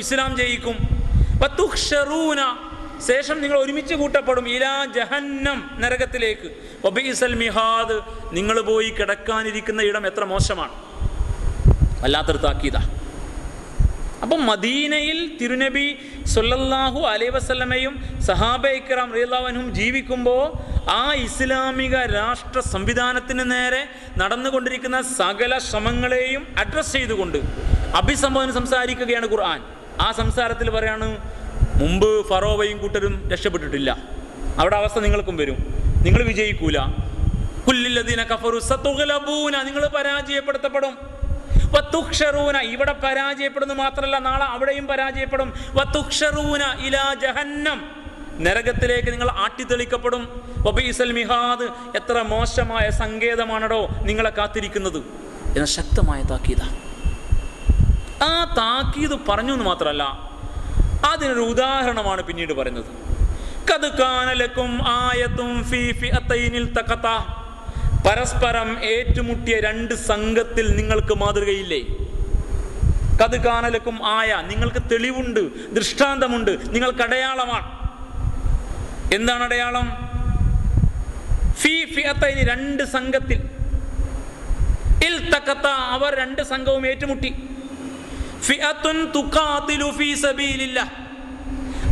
ഇസ്ലാം ജയിക്കും. വതുഹ്ശറൂന, ശേഷം നിങ്ങൾ ഒരുമിച്ച് കൂട്ടപ്പെടും. ഇലാ ജഹന്നം, നരകത്തിലേക്ക്. വബിഇസൽ മിഹാദ്, നിങ്ങൾ പോയി കിടക്കാനിരിക്കുന്ന ഇടം എത്ര മോശമാണ്. വല്ലാത്തൊരു താക്കീത. അപ്പം മദീനയിൽ തിരുനബി സല്ലല്ലാഹു അലൈഹി വസല്ലമയും സഹാബയെ കിറാം റളിയല്ലാഹു അൻഹും ജീവിക്കുമ്പോൾ ആ ഇസ്ലാമിക രാഷ്ട്ര സംവിധാനത്തിന് നേരെ നടന്നുകൊണ്ടിരിക്കുന്ന സകല ശ്രമങ്ങളെയും അഡ്രസ്സ് ചെയ്തുകൊണ്ട് അഭിസംബോധന സംസാരിക്കുകയാണ് ഖുർആൻ. ആ സംസാരത്തിൽ പറയാണ്, മുമ്പ് ഫറോവയും കൂട്ടരും രക്ഷപ്പെട്ടിട്ടില്ല, അവിടെ അവസ്ഥ നിങ്ങൾക്കും വരും, നിങ്ങൾ വിജയിക്കൂല. കുല്ലില്ലദീന കഫറു സതുഗ്ലബൂന, നിങ്ങൾ പരാജയപ്പെടുത്തപ്പെടും. വതുഹ്ശറൂന, ഇവിടെ പരാജയപ്പെടുന്നു മാത്രമല്ല, നാളെ അവിടെയും പരാജയപ്പെടും. വതുഹ്ശറൂന ഇലാ ജഹന്നം, നരകത്തിലേക്ക് നിങ്ങൾ ആട്ടിത്തെളിക്കപ്പെടും. വബിഇസൽ മിഹാദ്, എത്ര മോശമായ സങ്കേതമാണോ നിങ്ങളെ കാത്തിരിക്കുന്നത് എന്ന ശക്തമായ താക്കീത. ആ താക്കീത് പറഞ്ഞു എന്ന് മാത്രമല്ല, അതിനൊരു ഉദാഹരണമാണ് പിന്നീട് പറയുന്നത്. ഖദ് കാന ലക്കും ആയത്തും ഫീ ഫിഅതൈനിൽ തഖതാ, പരസ്പരം ഏറ്റുമുട്ടിയ രണ്ട് സംഘത്തിൽ നിങ്ങൾക്ക് മാതൃകയില്ലേ. ഖദ് കാന ലക്കും ആയ, നിങ്ങൾക്ക് തെളിവുണ്ട്, ദൃഷ്ടാന്തമുണ്ട്, നിങ്ങൾക്ക് അടയാളമാണ്. എന്താണ് അടയാളം? ഫീ ഫിഅതൈനി, രണ്ട് സംഘത്തിൽ. ഇൽതഖത, അവർ രണ്ട് സംഘവും ഏറ്റുമുട്ടി. ഫിഅത്തുൻ തുഖാതിലു ഫീ സബീലില്ലാഹ്,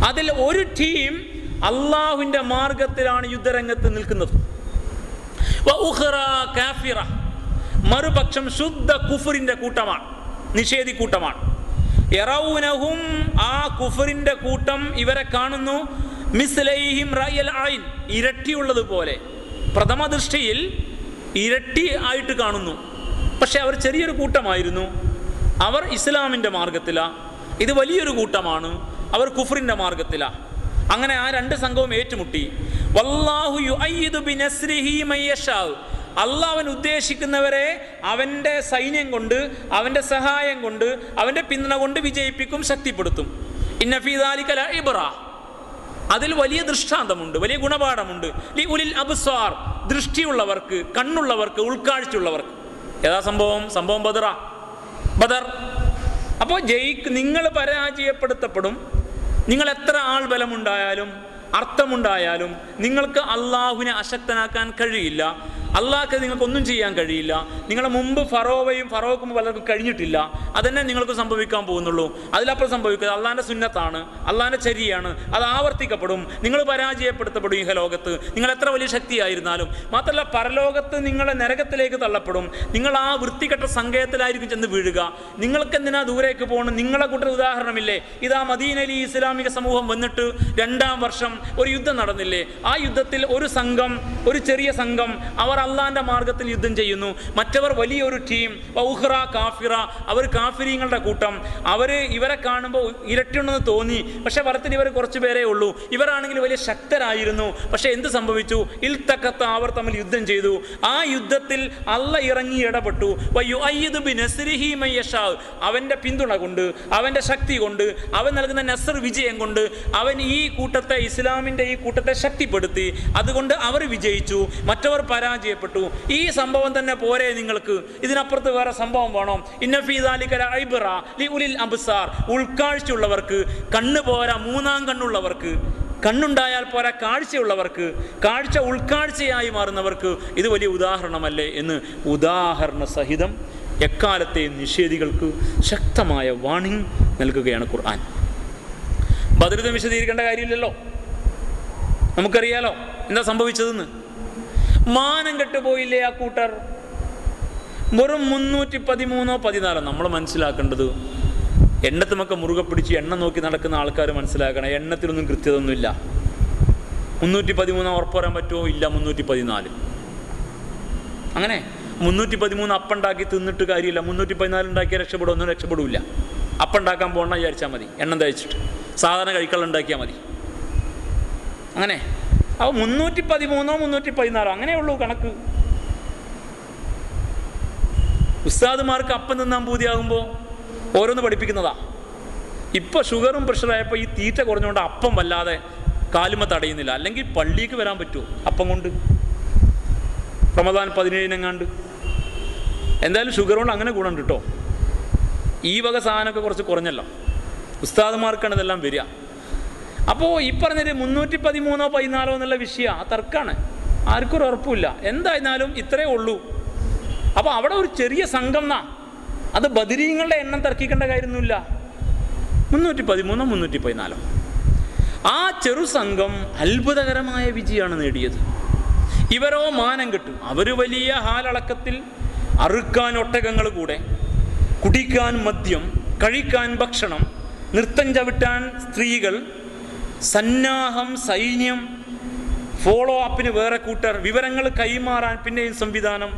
അതിൽ ഒരു ടീം അല്ലാഹുവിന്റെ മാർഗത്തിലാണ് യുദ്ധരംഗത്ത് നിൽക്കുന്നത്. വഉഖറ കാഫിറ, മറുപക്ഷം ശുദ്ധ കുഫറിന്റെ കൂട്ടമാണ്, നിഷേധി കൂട്ടമാണ്. യറൗനഹും, ആ കുഫറിന്റെ കൂട്ടം ഇവരെ കാണുന്നു, മിസ്ലൈഹിം റഅയൽ ഐൻ, ഇരട്ടിയുള്ളതുപോലെ. പ്രഥമ ദൃഷ്ടിയിൽ ഇരട്ടി ആയിട്ട് കാണുന്നു. പക്ഷെ അവർ ചെറിയൊരു കൂട്ടമായിരുന്നു. അവർ ഇസ്ലാമിൻ്റെ മാർഗത്തിലാണ്, ഇത് വലിയൊരു കൂട്ടമാണ്, അവർ കുഫറിൻ്റെ മാർഗത്തിലാണ്. അങ്ങനെ ആ രണ്ട് സംഘവും ഏറ്റുമുട്ടി. വല്ലാഹു യുഅയ്യിദു ബിനസ്രിഹി മയ്യശാ, അല്ലാഹു അവൻ ഉദ്ദേശിക്കുന്നവരെ അവൻ്റെ സൈന്യം കൊണ്ട്, അവൻ്റെ സഹായം കൊണ്ട്, അവൻ്റെ പിന്തുണ കൊണ്ട് വിജയിപ്പിക്കും, ശക്തിപ്പെടുത്തും. ഇന്ന ഫീ ദാലിക ലഇബ്റ, അതിൽ വലിയ ദൃഷ്ടാന്തമുണ്ട്, വലിയ ഗുണപാഠമുണ്ട്. ലി ഉലിൽ അബ്സാർ, ദൃഷ്ടിയുള്ളവർക്ക്, കണ്ണുള്ളവർക്ക്, ഉൾക്കാഴ്ചയുള്ളവർക്ക്. ഏതാ സംഭവം? സംഭവം ബദർ. അപ്പോൾ നിങ്ങൾ പരാജയപ്പെടുത്തപ്പെടും. നിങ്ങൾ എത്ര ആൾ ബലമുണ്ടായാലും അർത്ഥമുണ്ടായാലും നിങ്ങൾക്ക് അള്ളാഹുവിനെ അശക്തനാക്കാൻ കഴിയില്ല. അള്ളാഹ്ക്ക് നിങ്ങൾക്കൊന്നും ചെയ്യാൻ കഴിയില്ല. നിങ്ങളെ മുമ്പ് ഫറോക്കും പലർക്കും കഴിഞ്ഞിട്ടില്ല. അതന്നെ നിങ്ങൾക്ക് സംഭവിക്കാൻ പോകുന്നുള്ളൂ. അതിലപ്പുറം സംഭവിക്കുന്നത് അള്ളാഹിൻ്റെ സുന്നത്താണ്, അള്ളാഹിൻ്റെ ചര്യയാണ്, അത് ആവർത്തിക്കപ്പെടും. നിങ്ങൾ പരാജയപ്പെടുത്തപ്പെടും ഇഹലോകത്ത്, നിങ്ങൾ എത്ര വലിയ ശക്തിയായിരുന്നാലും. മാത്രമല്ല, പരലോകത്ത് നിങ്ങളെ നരകത്തിലേക്ക് തള്ളപ്പെടും. നിങ്ങൾ ആ വൃത്തികെട്ട സങ്കേതത്തിലായിരിക്കും ചെന്ന് വീഴുക. നിങ്ങൾക്ക് എന്തിനാ ദൂരേക്ക് പോകണം? നിങ്ങളെ കൂട്ടർ ഉദാഹരണമില്ലേ? ഇതാ മദീനയിൽ ഇസ്ലാമിക സമൂഹം വന്നിട്ട് 2-ാം വർഷം ഒരു യുദ്ധം നടന്നില്ലേ? ആ യുദ്ധത്തിൽ ഒരു ചെറിയ സംഘം അവർ അള്ളാന്റെ മാർഗത്തിൽ യുദ്ധം ചെയ്യുന്നു. മറ്റവർ വലിയൊരു ടീം, ഉഖ്റ കാഫിറ, അവർ കാഫിരീങ്ങളുടെ കൂട്ടം. ഇവരെ കാണുമ്പോൾ ഇരട്ടിയുണ്ടെന്ന് തോന്നി, പക്ഷെ ഫലത്തിൽ ഇവർ കുറച്ച് പേരേ ഉള്ളൂ. ഇവരാണെങ്കിൽ വലിയ ശക്തരായിരുന്നു. പക്ഷെ എന്ത് സംഭവിച്ചു? ഇൽതഖത, അവർ തമ്മിൽ യുദ്ധം ചെയ്തു. ആ യുദ്ധത്തിൽ അള്ളാഹ് ഇറങ്ങി ഇടപെട്ടു. വയുഅയ്യിദു ബിനസ്രിഹി മയ്യശാ, അവന്റെ പിന്തുണ കൊണ്ട്, അവന്റെ ശക്തി കൊണ്ട്, അവൻ നൽകുന്ന നസ്ർ, വിജയം കൊണ്ട് അവൻ ഈ കൂട്ടത്തെ, ഇസ്ലാമിന്റെ ഈ കൂട്ടത്തെ ശക്തിപ്പെടുത്തി. അതുകൊണ്ട് അവർ വിജയിച്ചു, മറ്റവർ പരാജയപ്പെട്ടു. ഈ സംഭവം തന്നെ പോരെ നിങ്ങൾക്ക്? ഇതിനപ്പുറത്ത് വേറെ സംഭവം വേണം? ഇന്ന ഫീ ദാലിക ലഇബ്റ ലിഉലിൽ അബ്സാർ, ഉൾക്കാഴ്ചയുള്ളവർക്ക്. കണ്ണ് പോരാ, 3-ാം കണ്ണുള്ളവർക്ക്. കണ്ണുണ്ടായാൽ പോരാ, കാഴ്ചയുള്ളവർക്ക്, കാഴ്ച ഉൾക്കാഴ്ചയായി മാറുന്നവർക്ക് ഇത് വലിയ ഉദാഹരണമല്ലേ എന്ന് ഉദാഹരണ സഹിതം എക്കാലത്തെയും നിഷേധികൾക്ക് ശക്തമായ വാണിംഗ് നൽകുകയാണ് ഖുർആൻ. ബദർ വിശദീകരിക്കേണ്ട കാര്യമില്ലല്ലോ, നമുക്കറിയാലോ എന്താ സംഭവിച്ചതെന്ന്. മാനം കെട്ടുപോയില്ലേ ആ കൂട്ടർ? വെറും 313-14. നമ്മൾ മനസ്സിലാക്കേണ്ടത്, എണ്ണത്തുമൊക്കെ മുറുകെ പിടിച്ച് എണ്ണ നോക്കി നടക്കുന്ന ആൾക്കാർ മനസ്സിലാക്കണം, എണ്ണത്തിലൊന്നും കൃത്യത ഒന്നുമില്ല. 313 ഉറപ്പ് പറയാൻ പറ്റുമോ? ഇല്ല. 314. അങ്ങനെ 313 അപ്പുണ്ടാക്കി തിന്നിട്ട് കാര്യമില്ല. 314 ഉണ്ടാക്കിയാൽ രക്ഷപ്പെടും? ഒന്നും രക്ഷപ്പെടില്ല. അപ്പുണ്ടാക്കാൻ പോകണം വിചാരിച്ചാൽ മതി, എണ്ണം തയ്ച്ചിട്ട് സാധാരണ കഴിക്കള്ള ഉണ്ടാക്കിയാൽ മതി. അങ്ങനെ അപ്പോൾ 313 314 അങ്ങനെയുള്ളൂ കണക്ക്. ഉസ്താദുമാർക്ക് അപ്പം തിന്നാൻ പൂതിയാകുമ്പോൾ ഓരോന്ന് പഠിപ്പിക്കുന്നതാ. ഇപ്പോൾ ഷുഗറും പ്രഷറായപ്പോൾ ഈ തീറ്റ കുറഞ്ഞുകൊണ്ട് അപ്പം വല്ലാതെ കാലുമ തടയുന്നില്ല. അല്ലെങ്കിൽ പള്ളിക്ക് വരാൻ പറ്റുമോ അപ്പം കൊണ്ട്? റമദാൻ 17 എന്തായാലും ഷുഗർ കൊണ്ട് അങ്ങനെ ഗുണമുണ്ട് കേട്ടോ. ഈ വക സാധനമൊക്കെ കുറച്ച് കുറഞ്ഞല്ലോ. ഉസ്താദുമാർക്കാണ് ഇതെല്ലാം വരിക. അപ്പോൾ ഈ പറഞ്ഞൊരു 313 14 എന്നുള്ള വിഷയം ആ തർക്കമാണ്, ആർക്കും ഒരു ഉറപ്പില്ല. എന്തായിരുന്നാലും ഇത്രയേ ഉള്ളൂ. അപ്പോൾ അവിടെ ഒരു ചെറിയ സംഘം അത് ബദരീങ്ങളുടെ എണ്ണം തർക്കിക്കേണ്ട കാര്യമൊന്നുമില്ല. 313 314 ആ ചെറു സംഘം അത്ഭുതകരമായ വിജയമാണ് നേടിയത്. ഇവരോ മാനം കെട്ടു. അവർ വലിയ ഹാലളക്കത്തിൽ അറുക്കാൻ ഒട്ടകങ്ങൾ കൂടെ, കുടിക്കാൻ മദ്യം, കഴിക്കാൻ ഭക്ഷണം, നൃത്തം ചവിട്ടാൻ സ്ത്രീകൾ, സന്നാഹം, സൈന്യം, ഫോളോ അപ്പിന് വേറെ കൂട്ടർ, വിവരങ്ങൾ കൈമാറാൻ പിന്നെയും സംവിധാനം.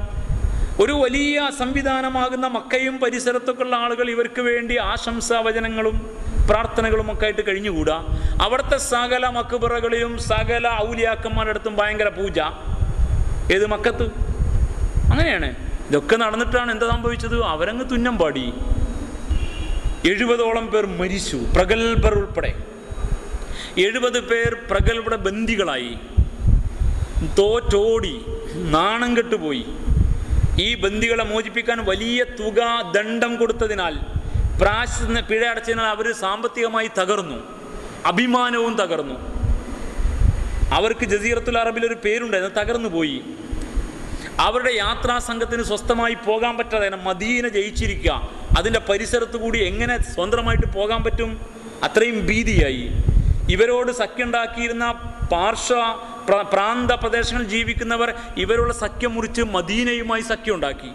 ഒരു വലിയ സംവിധാനമാകുന്ന മക്കയും പരിസരത്തൊക്കെയുള്ള ആളുകൾ ഇവർക്ക് വേണ്ടി ആശംസാവചനങ്ങളും പ്രാർത്ഥനകളും ഒക്കെ ആയിട്ട് കഴിഞ്ഞുകൂടാ. അവിടുത്തെ സകല മക്ബറകളിലും സകല ഔലിയാക്കന്മാരുടെ അടുത്തും ഭയങ്കര പൂജ. ഏത് മക്കത്ത് അങ്ങനെയാണ്. ഇതൊക്കെ നടന്നിട്ടാണ് എന്താ സംഭവിച്ചത്? അവരങ്ങ് തുന്നം പാടി. 70ഓളം പേർ മരിച്ചു, പ്രഗൽഭർ ഉൾപ്പെടെ. 70 പേർ പ്രഗൽഭയുടെ ബന്ദികളായി, തോറ്റോടി, നാണം കെട്ടുപോയി. ഈ ബന്ദികളെ മോചിപ്പിക്കാൻ വലിയ തുക ദണ്ഡം കൊടുത്തതിനാൽ, പിഴ അടച്ചതിനാൽ അവർ സാമ്പത്തികമായി തകർന്നു, അഭിമാനവും തകർന്നു. അവർക്ക് ജസീറത്തുൽ അറബിലൊരു പേരുണ്ടായിരുന്നു, തകർന്നു പോയി. അവരുടെ യാത്രാ സംഘത്തിന് സ്വസ്ഥമായി പോകാൻ പറ്റാതെ മദീന ജയിച്ചിരിക്കുക, അതിൻ്റെ പരിസരത്ത് കൂടി എങ്ങനെ സ്വതന്ത്രമായിട്ട് പോകാൻ പറ്റും? അത്രയും ഭീതിയായി. ഇവരോട് സഖ്യമുണ്ടാക്കിയിരുന്ന പ്രാന്ത പ്രദേശങ്ങളിൽ ജീവിക്കുന്നവർ ഇവരുള്ള സഖ്യം മുറിച്ച് മദീനയുമായി സഖ്യമുണ്ടാക്കി.